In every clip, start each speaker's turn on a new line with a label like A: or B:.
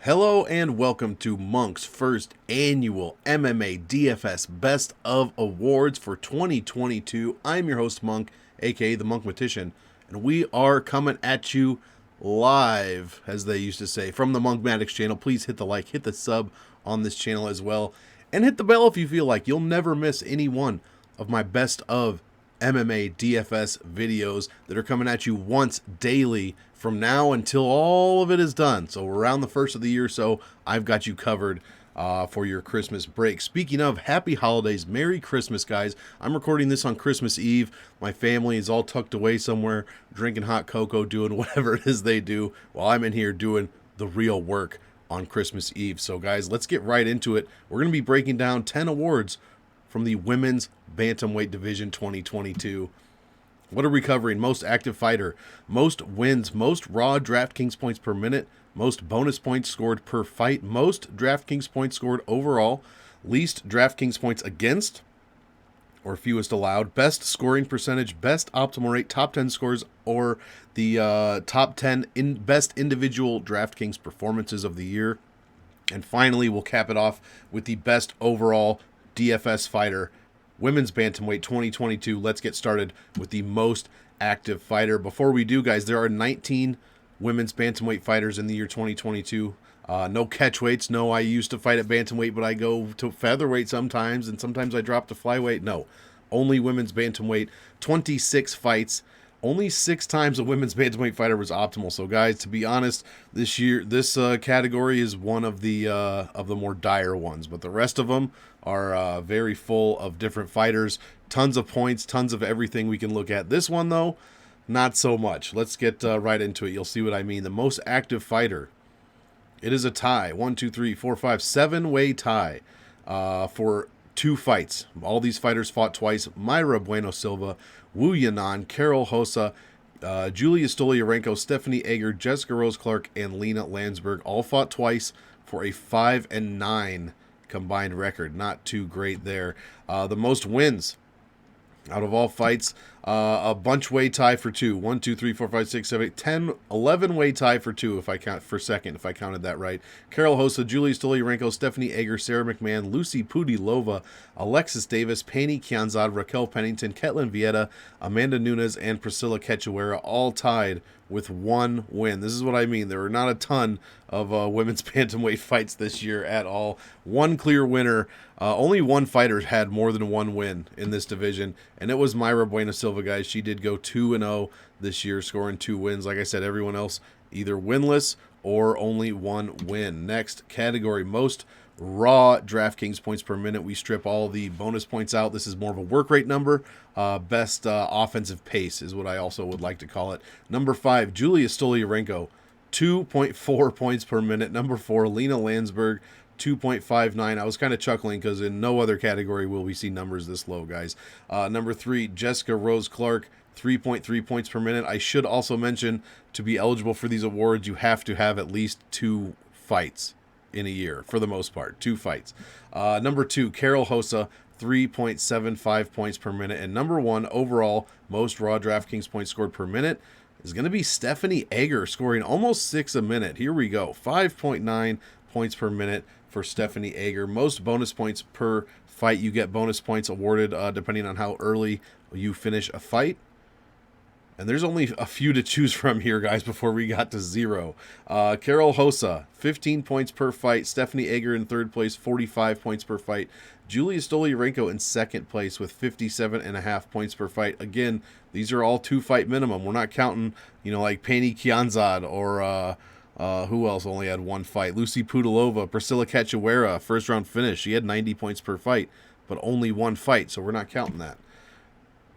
A: Hello and welcome to Monk's first annual MMA DFS Best of Awards for 2022. I'm your host Monk, aka the Monkmatician, and we are coming at you live, as they used to say, from the Monkmatics channel. Please hit the like, hit the sub on this channel as well, and hit the bell if you feel like. You'll never miss any one of my Best of MMA DFS videos that are coming at you once daily from now until all of it is done. So around the first of the year, so I've got you covered for your Christmas break. Speaking of, happy holidays, Merry Christmas, guys. I'm recording this on Christmas Eve. My family is all tucked away somewhere, drinking hot cocoa, doing whatever it is they do, while I'm in here doing the real work on Christmas Eve. So guys, let's get right into it. We're going to be breaking down 10 awards from the Women's Bantamweight Division 2022. What are we covering? Most active fighter, most wins, most raw DraftKings points per minute, most bonus points scored per fight, most DraftKings points scored overall, least DraftKings points against, or fewest allowed, best scoring percentage, best optimal rate, top 10 scores, or the top 10 best individual DraftKings performances of the year. And finally, we'll cap it off with the best overall DFS fighter, Women's Bantamweight 2022. Let's get started with the most active fighter. Before we do, guys, there are 19 Women's Bantamweight fighters in the year 2022. No catchweights. No, I used to fight at Bantamweight, but I go to featherweight sometimes, and sometimes I drop to flyweight. No, only Women's Bantamweight. 26 fights. Only 6 times a Women's Bantamweight fighter was optimal. So, guys, to be honest, this year, this category is one of the more dire ones. But the rest of them are very full of different fighters. Tons of points, tons of everything we can look at. This one, though, not so much. Let's get right into it. You'll see what I mean. The most active fighter. It is a tie. 1, 2, 3, 4, 5, 7-way tie for 2 fights. All these fighters fought twice. Mayra Bueno Silva, Wu Yanan, Carol Hossa, Julia Stoliarenko, Stephanie Egger, Jessica Rose Clark, and Lena Landsberg all fought twice for a 5-9 combined record. Not too great there. The most wins out of all fights, a bunch-way tie for 2. 1, 2, 3, 4, 5, 6, 7, 8, 10, 11-way tie for 2, if I count for second, if I counted that right. Carol Hossa, Julia Stoliarenko, Stephanie Egger, Sarah McMahon, Lucy Pudilova, Alexis Davis, Pani Kianzad, Raquel Pennington, Ketlin Vieta, Amanda Nunes, and Priscilla Cachoeira all tied with 1 win. This is what I mean. There were not a ton of women's bantamweight fights this year at all. 1 clear winner. Only 1 fighter had more than 1 win in this division, and it was Mayra Bueno Silva, guys. She did go 2-0 this year, scoring 2 wins. Like I said, everyone else either winless or only 1 win. Next category, most raw DraftKings points per minute. We strip all the bonus points out. This is more of a work rate number. Best offensive pace is what I also would like to call it. Number 5, Julia Stoliarenko, 2.4 points per minute. Number 4, Lena Landsberg, 2.59. I was kind of chuckling because in no other category will we see numbers this low, guys. Number 3, Jessica Rose Clark, 3.3 points per minute. I should also mention, to be eligible for these awards, you have to have at least 2 fights in a year, for the most part. 2 fights. Number 2, Carol Hossa, 3.75 points per minute. And number 1, overall, most raw DraftKings points scored per minute is going to be Stephanie Egger, scoring almost 6 a minute. Here we go. 5.9 points per minute for Stephanie Egger. Most bonus points per fight. You get bonus points awarded depending on how early you finish a fight. And there's only a few to choose from here, guys, before we got to 0. Carol Hossa, 15 points per fight. Stephanie Egger in 3rd place, 45 points per fight. Julia Stoliarenko in 2nd place with 57.5 points per fight. Again, these are all 2-fight minimum. We're not counting, like Pani Kianzad or who else only had 1 fight. Lucy Pudilova, Priscilla Cachoeira, 1st-round finish. She had 90 points per fight, but only 1 fight, so we're not counting that.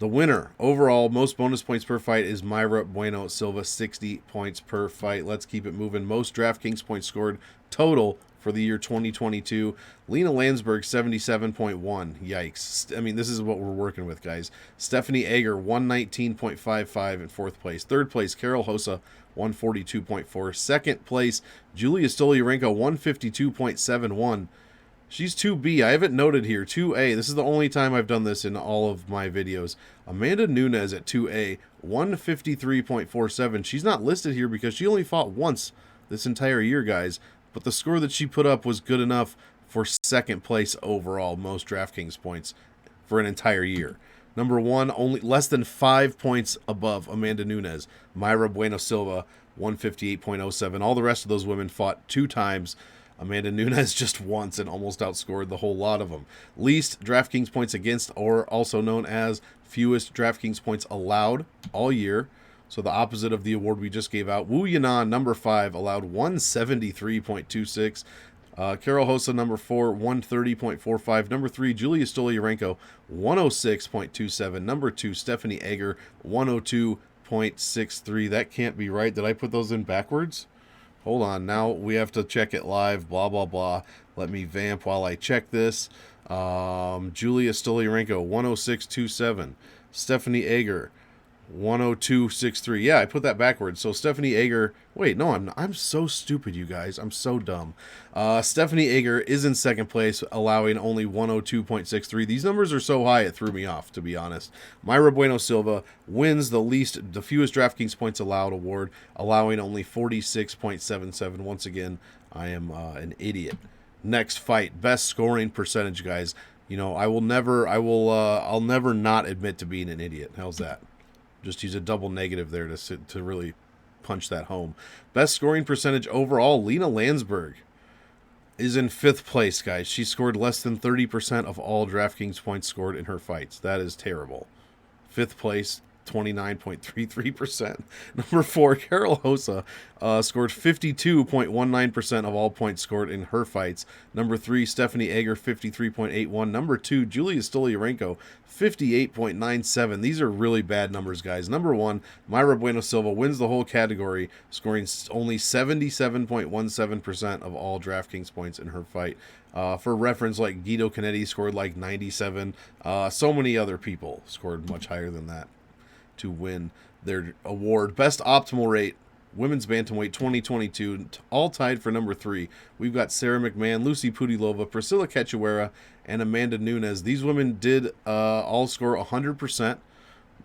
A: The winner, overall, most bonus points per fight is Mayra Bueno Silva, 60 points per fight. Let's keep it moving. Most DraftKings points scored total for the year 2022. Lena Landsberg, 77.1. Yikes. I mean, this is what we're working with, guys. Stephanie Egger, 119.55 in 4th place. 3rd place, Carol Hossa, 142.4. 2nd place, Julia Stoliarenko, 152.71. She's 2B. I have it noted here. 2A. This is the only time I've done this in all of my videos. Amanda Nunes at 2A. 153.47. She's not listed here because she only fought once this entire year, guys. but the score that she put up was good enough for second place overall, most DraftKings points for an entire year. Number 1, only less than 5 points above Amanda Nunes. Mayra Bueno Silva, 158.07. All the rest of those women fought 2 times. Amanda Nunes just once and almost outscored the whole lot of them. Least DraftKings points against, or also known as fewest DraftKings points allowed all year. So the opposite of the award we just gave out. Wu Yanan, number 5, allowed 173.26. Carol Hossa, number 4, 130.45. Number 3, Julia Stoliarenko, 106.27. Number 2, Stephanie Egger, 102.63. That can't be right. Did I put those in backwards? Hold on. Now we have to check it live. Blah, blah, blah. Let me vamp while I check this. Julia Stoliarenko, 106.27. Stephanie Egger, 102.63. Yeah, I put that backwards. So Stephanie Egger, wait, no, I'm so stupid, you guys. I'm so dumb. Stephanie Egger is in second place, allowing only 102.63. These numbers are so high it threw me off, to be honest. Mayra Bueno Silva wins the fewest DraftKings points allowed award, allowing only 46.77. Once again, I am an idiot. Next fight, best scoring percentage, guys. You know, I'll never not admit to being an idiot. How's that? Just use a double negative there to really punch that home. Best scoring percentage overall, Lena Landsberg is in 5th place, guys. She scored less than 30% of all DraftKings points scored in her fights. That is terrible. 5th place, 29.33%. Number 4, Carol Hossa scored 52.19% of all points scored in her fights. Number 3, Stephanie Egger, 53.81. Number 2, Julia Stoliarenko, 58.97. These are really bad numbers, guys. Number 1, Mayra Bueno Silva wins the whole category, scoring only 77.17% of all DraftKings points in her fight. For reference, like Guido Canetti scored like 97. So many other people scored much higher than that to win their award. Best optimal rate, women's bantamweight 2022, all tied for number 3. We've got Sarah McMahon, Lucy Pudilova, Priscilla Cachoeira, and Amanda Nunes. These women did all score 100%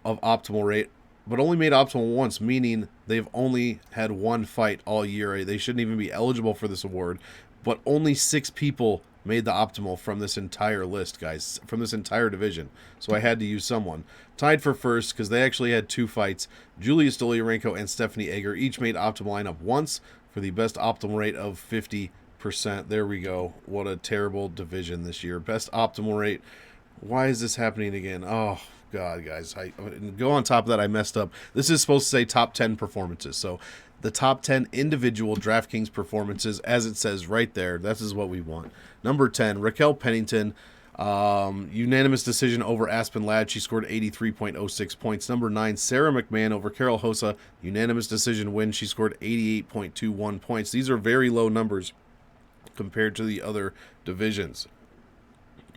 A: of optimal rate, but only made optimal once, meaning they've only had one fight all year. They shouldn't even be eligible for this award, but only 6 people made the optimal from this entire list, guys, from this entire division. So I had to use someone. Tied for first, because they actually had 2 fights, Julia Stoliarenko and Stephanie Egger each made optimal lineup once for the best optimal rate of 50%. There we go. What a terrible division this year. Best optimal rate. Why is this happening again? Oh, God, guys. I go on top of that, I messed up. This is supposed to say top 10 performances. So the top 10 individual DraftKings performances, as it says right there. This is what we want. Number 10, Raquel Pennington, unanimous decision over Aspen Ladd. She scored 83.06 points. Number 9, Sarah McMahon over Carol Hossa, unanimous decision win. She scored 88.21 points. These are very low numbers compared to the other divisions.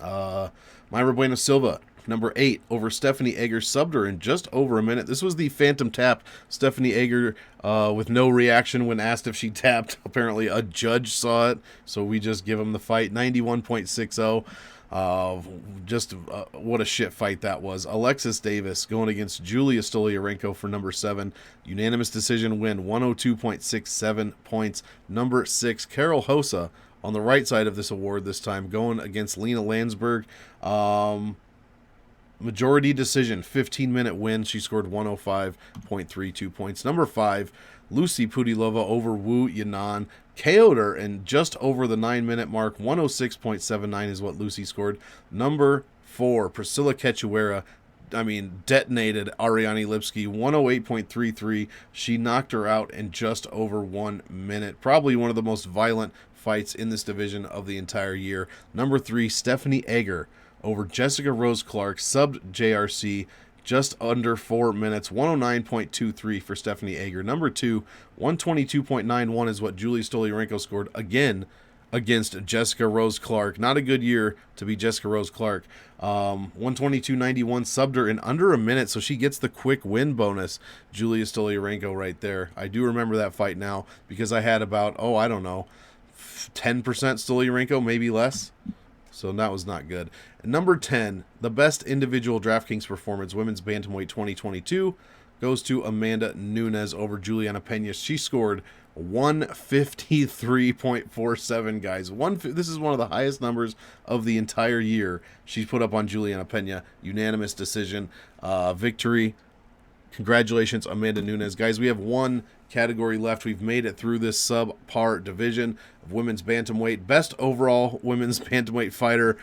A: Mayra Bueno Silva, number 8, over Stephanie Egger, subbed her in just over a minute. This was the phantom tap. Stephanie Egger with no reaction when asked if she tapped. Apparently a judge saw it, so we just give him the fight. 91.60. What a shit fight that was. Alexis Davis going against Julia Stoliarenko for number 7. Unanimous decision win, 102.67 points. Number 6, Carol Hossa on the right side of this award this time, going against Lena Landsberg. Majority decision, 15-minute win. She scored 105.32 points. Number 5, Lucy Pudilova over Wu Yanan. KO'd her in just over the 9-minute mark. 106.79 is what Lucy scored. Number 4, Priscilla Cachoeira, detonated Ariane Lipski. 108.33. She knocked her out in just over 1 minute. Probably one of the most violent fights in this division of the entire year. Number 3, Stephanie Egger over Jessica Rose Clark, subbed JRC just under 4 minutes. 109.23 for Stephanie Egger. Number 2, 122.91 is what Julia Stoliarenko scored again against Jessica Rose Clark. Not a good year to be Jessica Rose Clark. 122.91, subbed her in under a minute, so she gets the quick win bonus. Julia Stoliarenko right there. I do remember that fight now because I had about, 10% Stoliarenko, maybe less. So that was not good. And number 10, the best individual DraftKings performance, women's bantamweight 2022, goes to Amanda Nunes over Juliana Pena. She scored 153.47, guys. This is one of the highest numbers of the entire year she's put up on Juliana Pena. Unanimous decision victory. Congratulations, Amanda Nunes. Guys, we have one category left. We've made it through this subpar division of women's bantamweight. Best overall women's bantamweight fighter.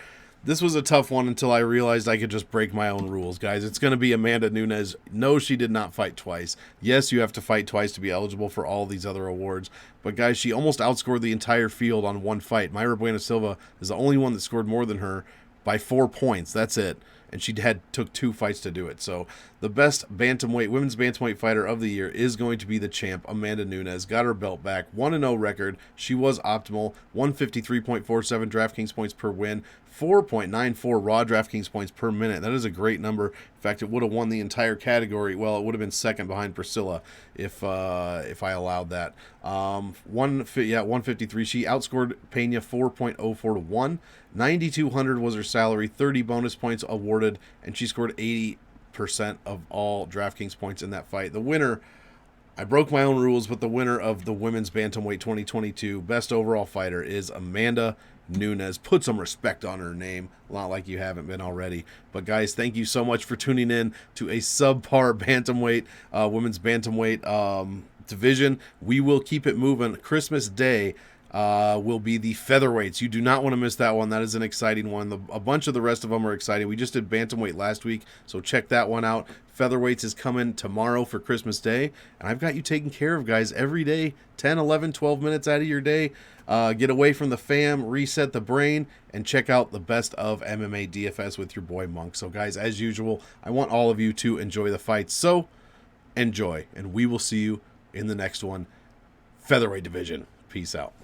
A: This was a tough one until I realized I could just break my own rules, guys. It's going to be Amanda Nunes. No, she did not fight twice. Yes, you have to fight twice to be eligible for all these other awards. But, guys, she almost outscored the entire field on one fight. Mayra Bueno Silva is the only one that scored more than her by 4 points. That's it. And she took 2 fights to do it. So the best women's bantamweight fighter of the year is going to be the champ, Amanda Nunes. Got her belt back, 1-0 record. She was optimal, 153.47 DraftKings points per win, 4.94 raw DraftKings points per minute. That is a great number. In fact, it would have won the entire category. Well, it would have been second behind Priscilla if I allowed that. 153. She outscored Pena 4.04 to 1. 9,200 was her salary, 30 bonus points awarded, and she scored 80% of all DraftKings points in that fight. The winner, I broke my own rules, but the winner of the Women's Bantamweight 2022 Best Overall Fighter is Amanda Nunes. Put some respect on her name, not like you haven't been already. But guys, thank you so much for tuning in to a subpar bantamweight, women's bantamweight division. We will keep it moving. Christmas Day will be the featherweights. You do not want to miss that one. That is an exciting one. A bunch of the rest of them are exciting. We just did bantamweight last week, so check that one out. Featherweights is coming tomorrow for Christmas Day, and I've got you taken care of, guys, every day, 10, 11, 12 minutes out of your day. Get away from the fam, reset the brain, and check out the best of MMA DFS with your boy Monk. So, guys, as usual, I want all of you to enjoy the fights. So, enjoy, and we will see you in the next one. Featherweight division. Peace out.